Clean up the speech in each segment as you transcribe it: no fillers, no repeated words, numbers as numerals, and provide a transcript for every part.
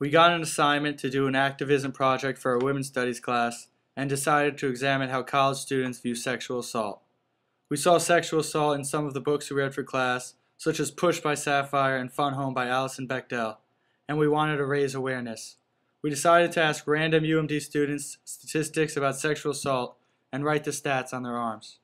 We got an assignment to do an activism project for our women's studies class and decided to examine how college students view sexual assault. We saw sexual assault in some of the books we read for class, such as Push by Sapphire and Fun Home by Alison Bechdel, and we wanted to raise awareness. We decided to ask random UMD students statistics about sexual assault and write the stats on their arms.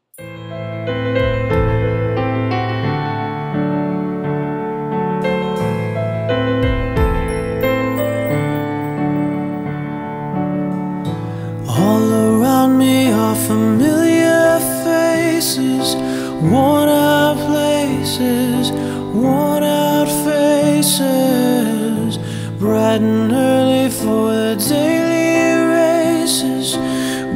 All around me are familiar faces, worn out places, worn out faces, bright and early for the daily races,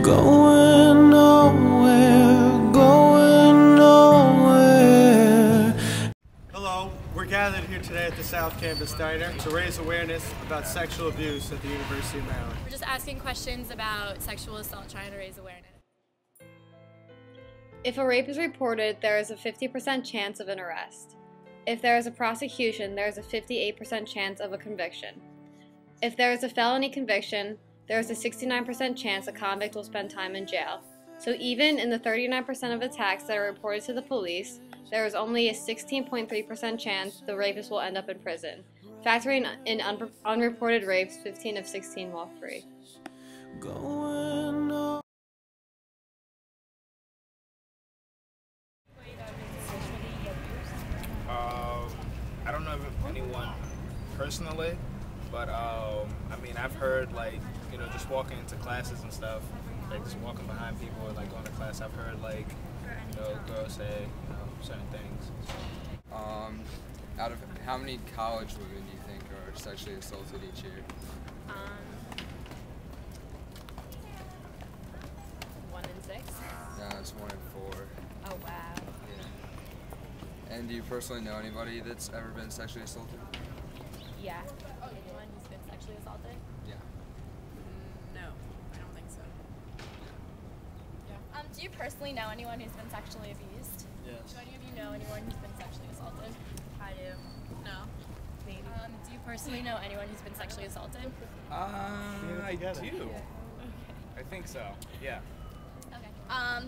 going nowhere, going nowhere. Hello, we're gathered here today at the South Campus Diner to raise awareness about sexual abuse at the University of Maryland. We're just asking questions about sexual assault, trying to raise awareness. If a rape is reported, there is a 50% chance of an arrest. If there is a prosecution, there is a 58% chance of a conviction. If there is a felony conviction, there is a 69% chance a convict will spend time in jail. So even in the 39% of attacks that are reported to the police, there is only a 16.3% chance the rapist will end up in prison. Factoring in unreported rapes, 15 of 16 walk free. I don't know if anyone personally, but I mean, I've heard, like, you know, just walking into classes and stuff, like just walking behind people or like going to class, I've heard, like, you know, girls say, you know, certain things. Out of how many college women do you think are sexually assaulted each year? 1 in 6. No, it's 1 in 4. Oh wow. Yeah. And do you personally know anybody that's ever been sexually assaulted? Yeah. Anyone who's been sexually assaulted? Yeah. No, I don't think so. Yeah. Do you personally know anyone who's been sexually abused? Yes. Do any of you know anyone who's been sexually assaulted? I do. No. Maybe. Do you personally know anyone who's been sexually assaulted? I do. Okay. I think so. Yeah. Okay.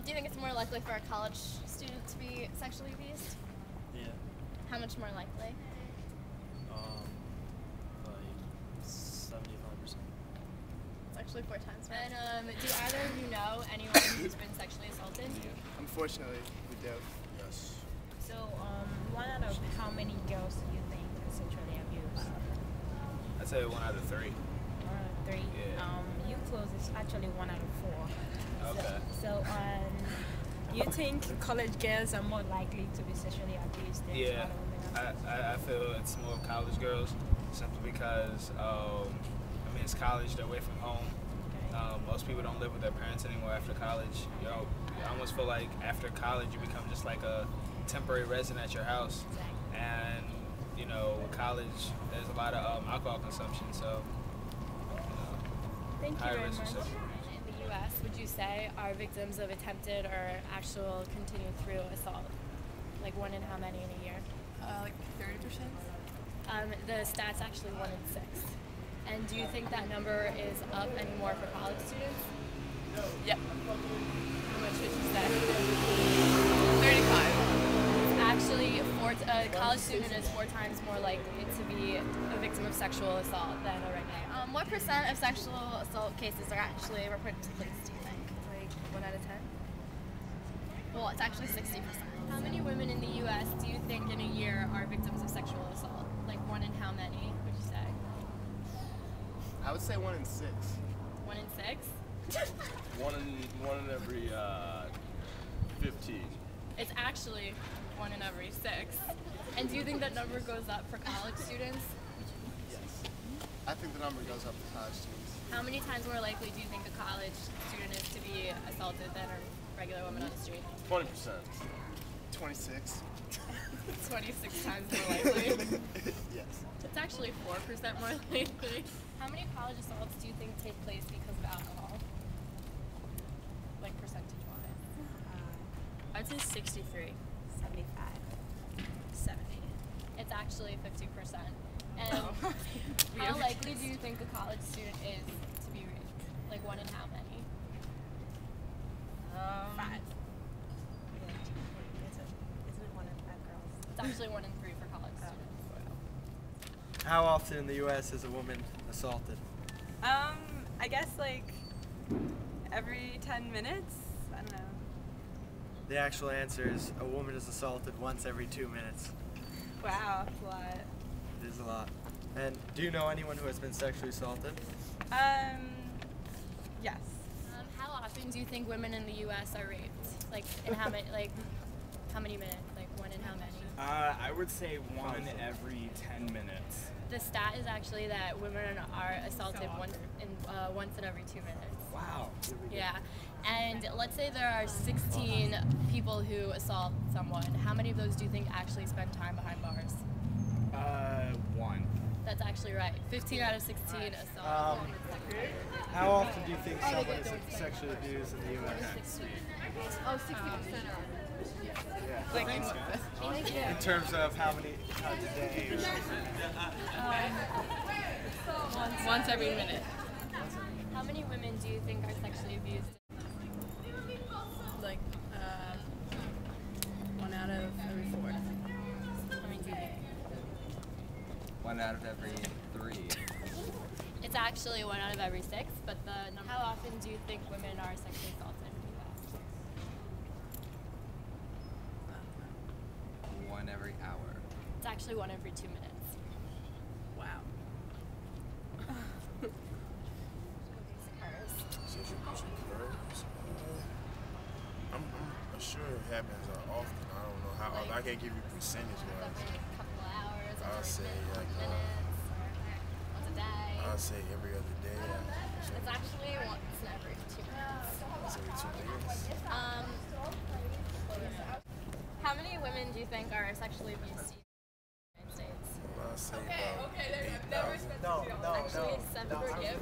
Do you think it's more likely for a college student to be sexually abused? Yeah. How much more likely? Like 75%. It's actually 4 times more. And do either of you know anyone who's been sexually assaulted? Unfortunately, we do. Yes. So, 1 out of how many girls do you think are sexually abused? I'd say 1 out of 3. 1 out of 3. Yeah. You close is actually 1 out of 4. Okay. So, you think college girls are more likely to be sexually abused than Yeah, other women? I feel it's more college girls, simply because, I mean, it's college, they're away from home. Most people don't live with their parents anymore after college. You know, I almost feel like after college you become just like a temporary resident at your house. And, you know, with college, there's a lot of alcohol consumption, so, Thank you high very risk of much. sex. In the U.S., would you say are victims of attempted or actual continued through assault? Like 1 in how many in a year? Like 30%? The stats actually 1 in 6. And do you think that number is up anymore for college students? Yep. How much would you say? 35. It's actually a college student is 4 times more likely to be a victim of sexual assault than a regular. What percent of sexual assault cases are actually reported to police, do you think? Like 1 out of 10? Well, it's actually 60%. How many women in the U.S. do you think in a year are victims of sexual assault? Like 1 in how many, would you say? I would say 1 in 6. 1 in 6? one in every 15. It's actually 1 in every 6. And do you think that number goes up for college students? Yes. I think the number goes up for college students. How many times more likely do you think a college student is to be assaulted than a regular woman on the street? 20%. 26. 26 times more likely. Yes. It's actually 4% more likely. How many college assaults do you think take place because of alcohol? Like percentage-wise? I'd say 63. 75. 70. It's actually 50%. And how likely do you think a college student is to be raped? Like, one in how many? 5. Isn't it 1 in 5 girls? It's actually 1 in 3 for college students. How often in the U.S. is a woman assaulted? I guess like every 10 minutes. I don't know. The actual answer is a woman is assaulted once every 2 minutes. Wow, that's a lot. It is a lot. And do you know anyone who has been sexually assaulted? Yes. How often do you think women in the U.S. are raped? Like, in how many? Like, how many minutes? Like, 1 in how many? I would say 1 every 10 minutes. The stat is actually that women are assaulted once in every 2 minutes. Wow. Yeah, and let's say there are 16 people who assault someone. How many of those do you think actually spend time behind bars? 1. That's actually right. 15 out of 16 assault. How often do you think someone is sexually abused in the U.S.? Oh, 60% are. Like In terms of how many times a day? Or once every minute. How many women do you think are sexually abused? Like 1 out of every 4. How many do you think? 1 out of every 3. It's actually 1 out of every 6, but the number. How often do you think women are sexually assaulted in the U.S.? 1 every hour. It's actually 1 every 2 minutes. Wow. I'm sure it happens often. I don't know how. I can't give you percentage wise. Every couple of hours, I'll every say like minutes, or once a day. I'll say every other day. It's actually once every 2 minutes. Once every 2 minutes. How many women do you think are sexually abused in the United States? I'll say about 8,000. Actually, 7.7 million.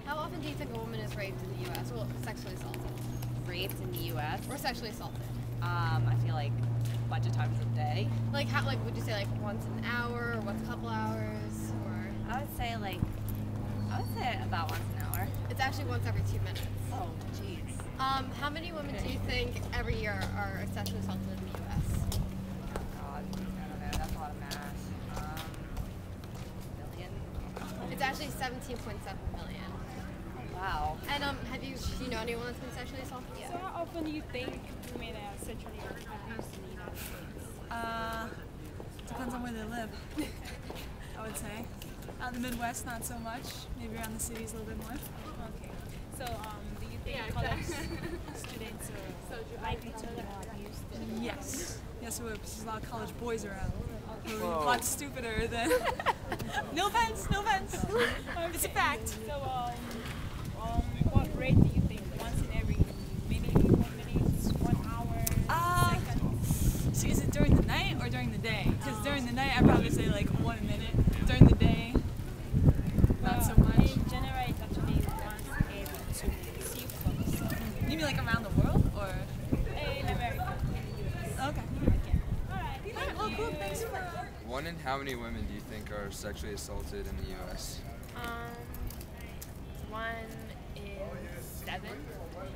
How often do you think a woman is raped in the U.S.? Well, sexually assaulted. Raped in the U.S. Or sexually assaulted. I feel like a bunch of times a day. Like, how? Like, would you say like once an hour, or once a couple hours, or? I would say about once an hour. It's actually once every 2 minutes. Oh, jeez. How many women do you think every year are sexually assaulted in the U.S.? Oh God, I don't know. That's a lot of math. Million. It's actually 17.7 million. Wow. And do you know anyone that's been sexually assaulted yet? So how often do you think women are sexually abused in the United States? Depends on where they live, I would say. Out in the Midwest, not so much. Maybe around the cities a little bit more. Okay. So do you think college students are likely to be more abused? Yes. Yes, we would, because there's a lot of college boys around. Who are a lot stupider than... No offense, no offense. It's a fact. So what rate do you think? Once in every minute, 1 minute, 1 hour, seconds? So is it during the night or during the day? Because during the night, I'd probably say like 1 minute. During the day, not so much. In general, it's actually once every 2 minutes. You mean like around the world, or? In America, in the US. Okay. Alright. Well, cool. Thanks for. 1 in how many women do you think are sexually assaulted in the U.S.? 1 in 7.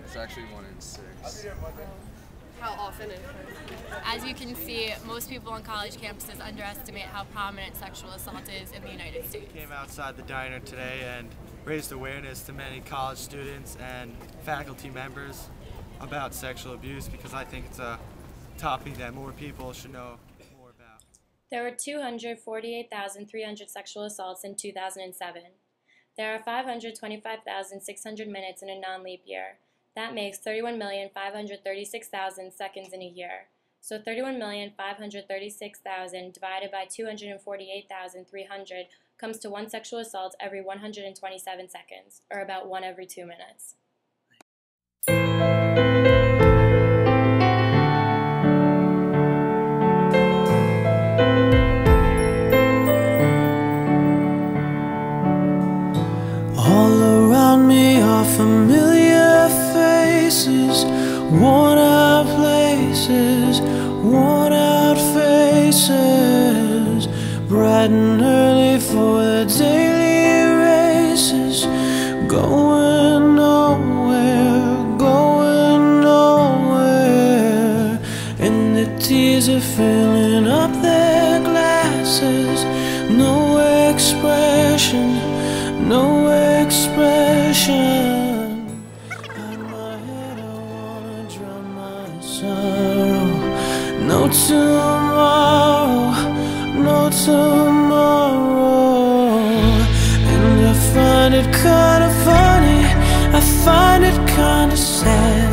It's actually 1 in 6. How often? As you can see, most people on college campuses underestimate how prominent sexual assault is in the United States. Came outside the diner today and raised awareness to many college students and faculty members about sexual abuse because I think it's a topic that more people should know more about. There were 248,300 sexual assaults in 2007. There are 525,600 minutes in a non-leap year. That makes 31,536,000 seconds in a year. So 31,536,000 divided by 248,300 comes to 1 sexual assault every 127 seconds, or about 1 every 2 minutes. All around me are familiar faces, worn out places, worn out faces. late for the daily races, going nowhere, going nowhere. And the tears are filling up their glasses. No expression, no expression. Out of my head I wanna drown my sorrow. No tomorrow, no tomorrow. And I find it kinda funny, I find it kinda sad.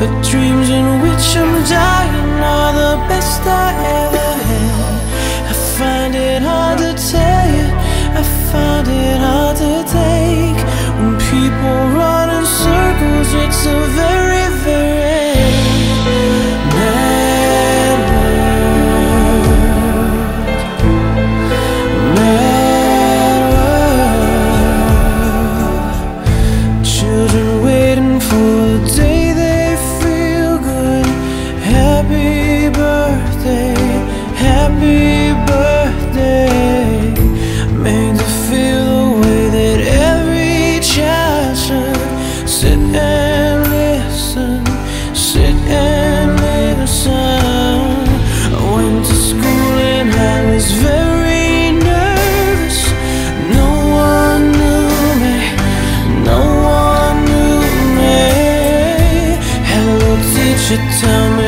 The dreams in which I'm dying are the best I ever had. I find it hard to tell you, I find it hard to take. When people run in circles, it's a very, very mad world. Mad world. Children waiting for the day they feel good. Happy birthday, happy birthday. Made to feel the way that every child should. Sit and listen, sit and listen. I went to school and I was very nervous. No one knew me, no one knew me. Hello teacher, tell me